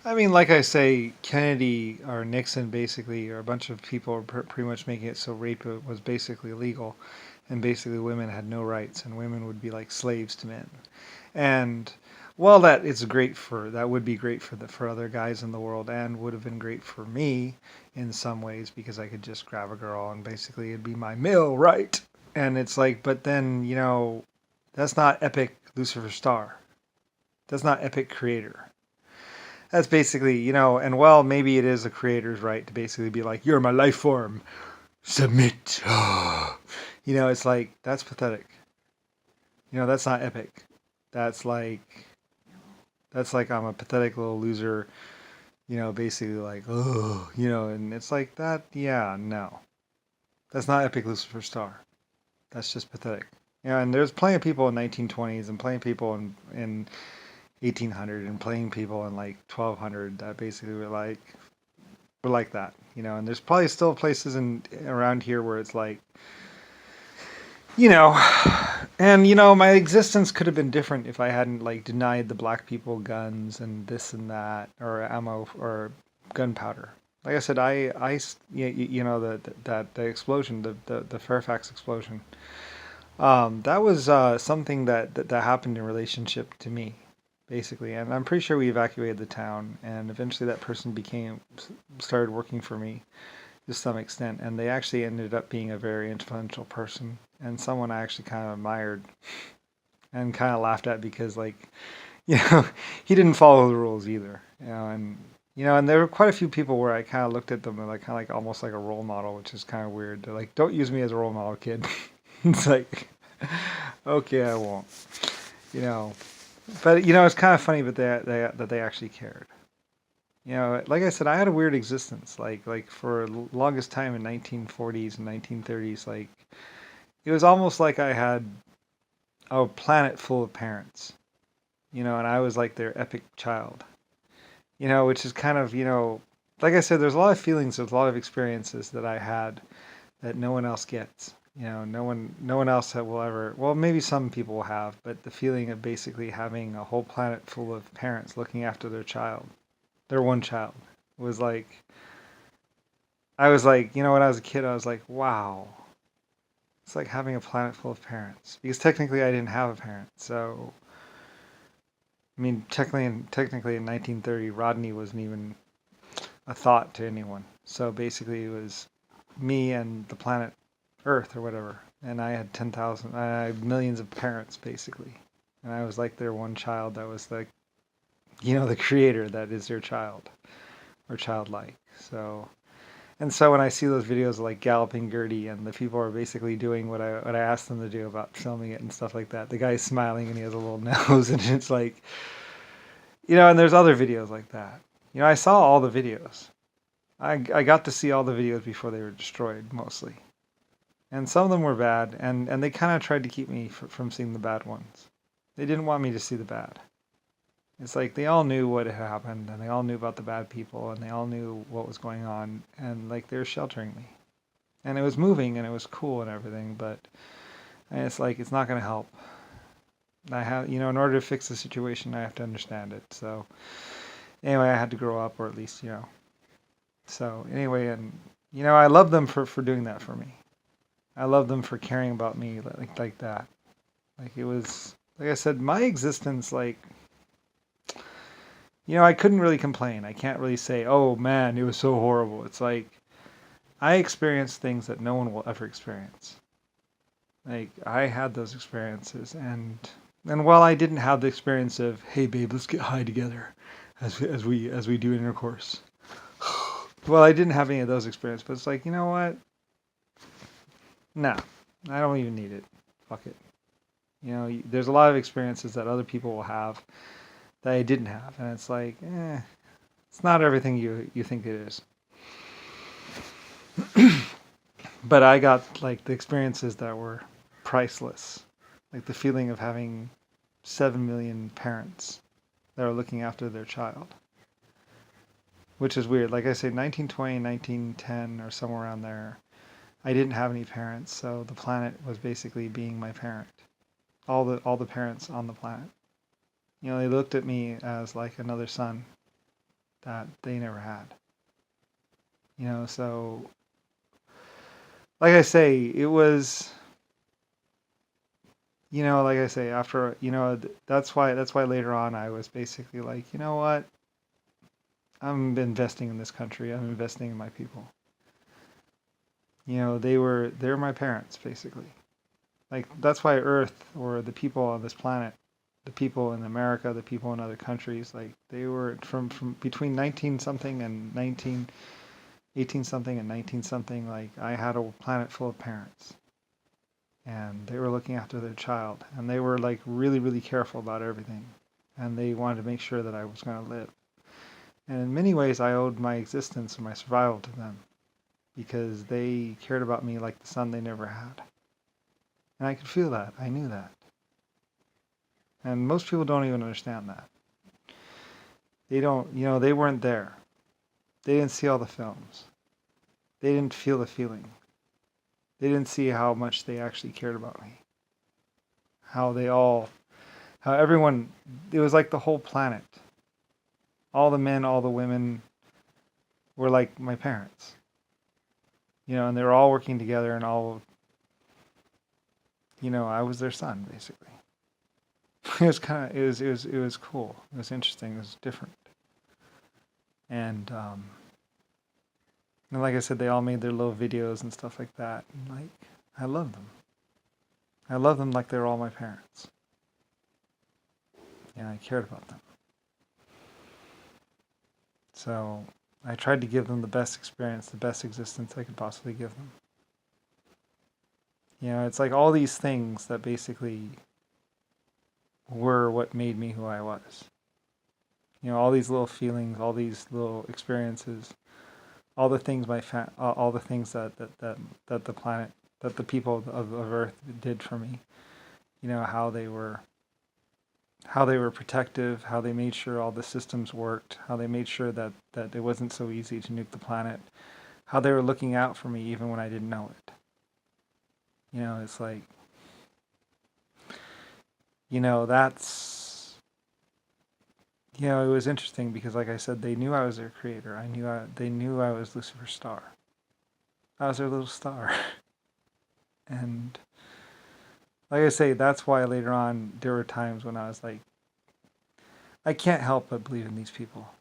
I mean, like I say, Kennedy or Nixon basically, or a bunch of people are pretty much making it so rape was basically illegal, and basically women had no rights, and women would be like slaves to men. And while that would be great for other guys in the world, and would have been great for me in some ways because I could just grab a girl and basically it'd be my male right. And it's like, but then that's not epic Lucifer Star. That's not epic creator. That's basically, and well, maybe it is a creator's right to basically be like, you're my life form, submit. It's like, that's pathetic. That's not epic. That's like, that's like I'm a pathetic little loser, basically like, oh, and it's like that, yeah, no. That's not epic Lucifer Star. That's just pathetic. And there's plenty of people in 1920s and plenty of people in 1800 and plenty of people in like 1200 that basically were like that, and there's probably still places in around here where it's like, you know, and my existence could have been different if I hadn't like denied the black people guns and this and that or ammo or gunpowder. Like I said, the explosion, the Fairfax explosion, that was something that happened in relationship to me, basically, and I'm pretty sure we evacuated the town, and eventually that person started working for me to some extent, and they actually ended up being a very influential person and someone I actually kind of admired and kind of laughed at because like you know he didn't follow the rules either, and there were quite a few people where I kind of looked at them and like kind of like almost like a role model, which is kind of weird. They're like, don't use me as a role model, kid. It's like, okay, I won't, you know but it's kind of funny, but that they actually cared. Like I said, I had a weird existence. Like for the longest time in 1940s and 1930s, like it was almost like I had a planet full of parents, and I was like their epic child, which is kind of, like I said, there's a lot of feelings, there's a lot of experiences that I had that no one else gets. No one else will ever. Well, maybe some people will have, but the feeling of basically having a whole planet full of parents looking after their one child, was like, I was like, when I was a kid, I was like, wow, it's like having a planet full of parents. Because technically, I didn't have a parent. So, I mean, technically in 1930, Rodney wasn't even a thought to anyone. So basically, it was me and the planet Earth or whatever. And I had 10,000, I had millions of parents, basically. And I was like their one child that was like, the creator that is their child or childlike. So when I see those videos of like Galloping Gertie and the people are basically doing what I asked them to do about filming it and stuff like that, the guy's smiling and he has a little nose, and it's like, and there's other videos like that. I saw all the videos. I got to see all the videos before they were destroyed, mostly. And some of them were bad, and they kind of tried to keep me from seeing the bad ones. They didn't want me to see the bad. It's like they all knew what had happened, and they all knew about the bad people, and they all knew what was going on, and like they were sheltering me. And it was moving, and it was cool and everything, but it's like it's not going to help. I have, in order to fix the situation, I have to understand it. So anyway, I had to grow up, or at least, So anyway, and I love them for doing that for me. I love them for caring about me like that. Like it was, like I said, my existence, like, I couldn't really complain. I can't really say, oh man, it was so horrible. It's like I experienced things that no one will ever experience. Like I had those experiences, and while I didn't have the experience of, hey babe, let's get high together, as we do intercourse. Well, I didn't have any of those experiences, but it's like, you know what? Nah, I don't even need it. Fuck it. There's a lot of experiences that other people will have that I didn't have, and it's like, it's not everything you think it is. But I got like the experiences that were priceless, like the feeling of having 7 million parents that are looking after their child, which is weird. Like I say, 1920, 1910, or somewhere around there, I didn't have any parents, so the planet was basically being my parent. All the parents on the planet. They looked at me as like another son. that they never had. So like I say, it was, like I say, after, that's why later on I was basically like, you know what? I'm investing in this country. I'm investing in my people. They're my parents basically. Like that's why Earth, or the people on this planet, the people in America, the people in other countries, like they were from between 19 something and 18 something and 19 something, like I had a planet full of parents, and they were looking after their child, and they were like really, really careful about everything, and they wanted to make sure that I was going to live. And in many ways, I owed my existence and my survival to them, because they cared about me like the son they never had. And I could feel that. I knew that. And most people don't even understand that. They don't, they weren't there. They didn't see all the films. They didn't feel the feeling. They didn't see how much they actually cared about me. How everyone, it was like the whole planet. All the men, all the women were like my parents. And they were all working together, and all, I was their son, basically. It was cool. It was interesting. It was different. And like I said, they all made their little videos and stuff like that. And like, I love them. I love them like they're all my parents. And I cared about them. So I tried to give them the best experience, the best existence I could possibly give them. It's like all these things that basically were what made me who I was. All these little feelings, all these little experiences, all the things all the things that the planet, that the people of Earth did for me. How they were protective, how they made sure all the systems worked, how they made sure that it wasn't so easy to nuke the planet, how they were looking out for me even when I didn't know it. It's like, that's, it was interesting because, like I said, they knew I was their creator. They knew I was Lucifer's star. I was their little star. And like I say, that's why later on there were times when I was like, I can't help but believe in these people.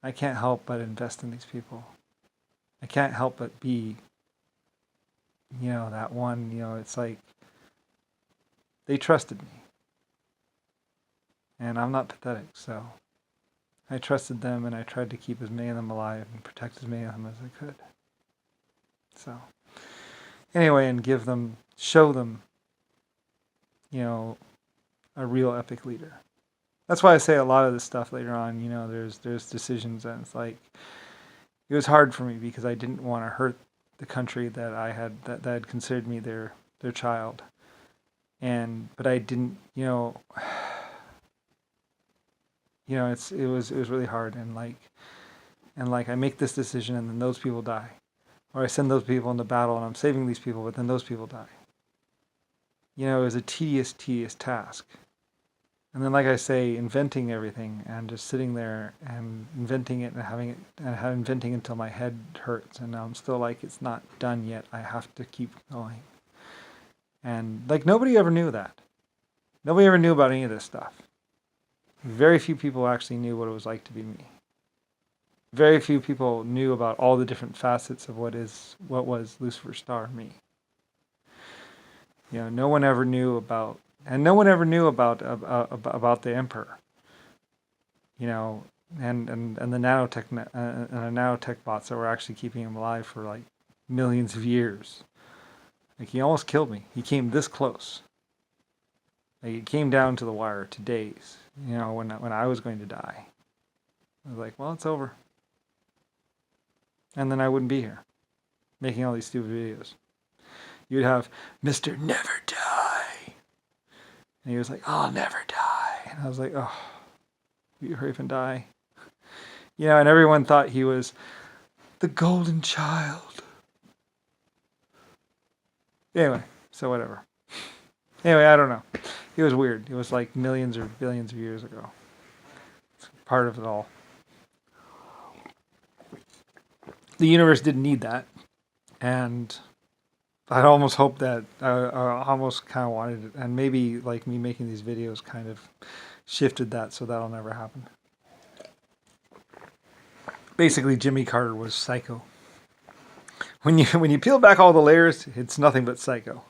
I can't help but invest in these people. I can't help but be, that one, it's like they trusted me. And I'm not pathetic, so I trusted them, and I tried to keep as many of them alive and protect as many of them as I could. So anyway, and show them, a real epic leader. That's why I say a lot of this stuff later on, there's decisions, and it's like, it was hard for me because I didn't want to hurt the country that I had, that had considered me their child. But I didn't, it was really hard, and like I make this decision, and then those people die. Or I send those people into battle, and I'm saving these people, but then those people die. It was a tedious task. And then, like I say, inventing everything and just sitting there and inventing it and having it and inventing until my head hurts, and I'm still like, it's not done yet. I have to keep going. And like, nobody ever knew that. Nobody ever knew about any of this stuff. Very few people actually knew what it was like to be me. Very few people knew about all the different facets of what was Lucifer's star, me. No one ever knew about, and no one ever knew about the Emperor. And the nanotech bots that were actually keeping him alive for like millions of years. Like, he almost killed me. He came this close. Like, it came down to the wire, to days. When I was going to die. I was like, well, it's over. And then I wouldn't be here, making all these stupid videos. You'd have Mr. Never Die. And he was like, I'll never die. And I was like, oh, you hurry up and die. And everyone thought he was the golden child. Anyway, so whatever. Anyway, I don't know. It was weird. It was like millions or billions of years ago. It's part of it all. the universe didn't need that, and I almost hope that I almost kind of wanted it, and maybe like me making these videos kind of shifted that, so that'll never happen. Basically, Jimmy Carter was psycho. When you peel back all the layers, it's nothing but psycho.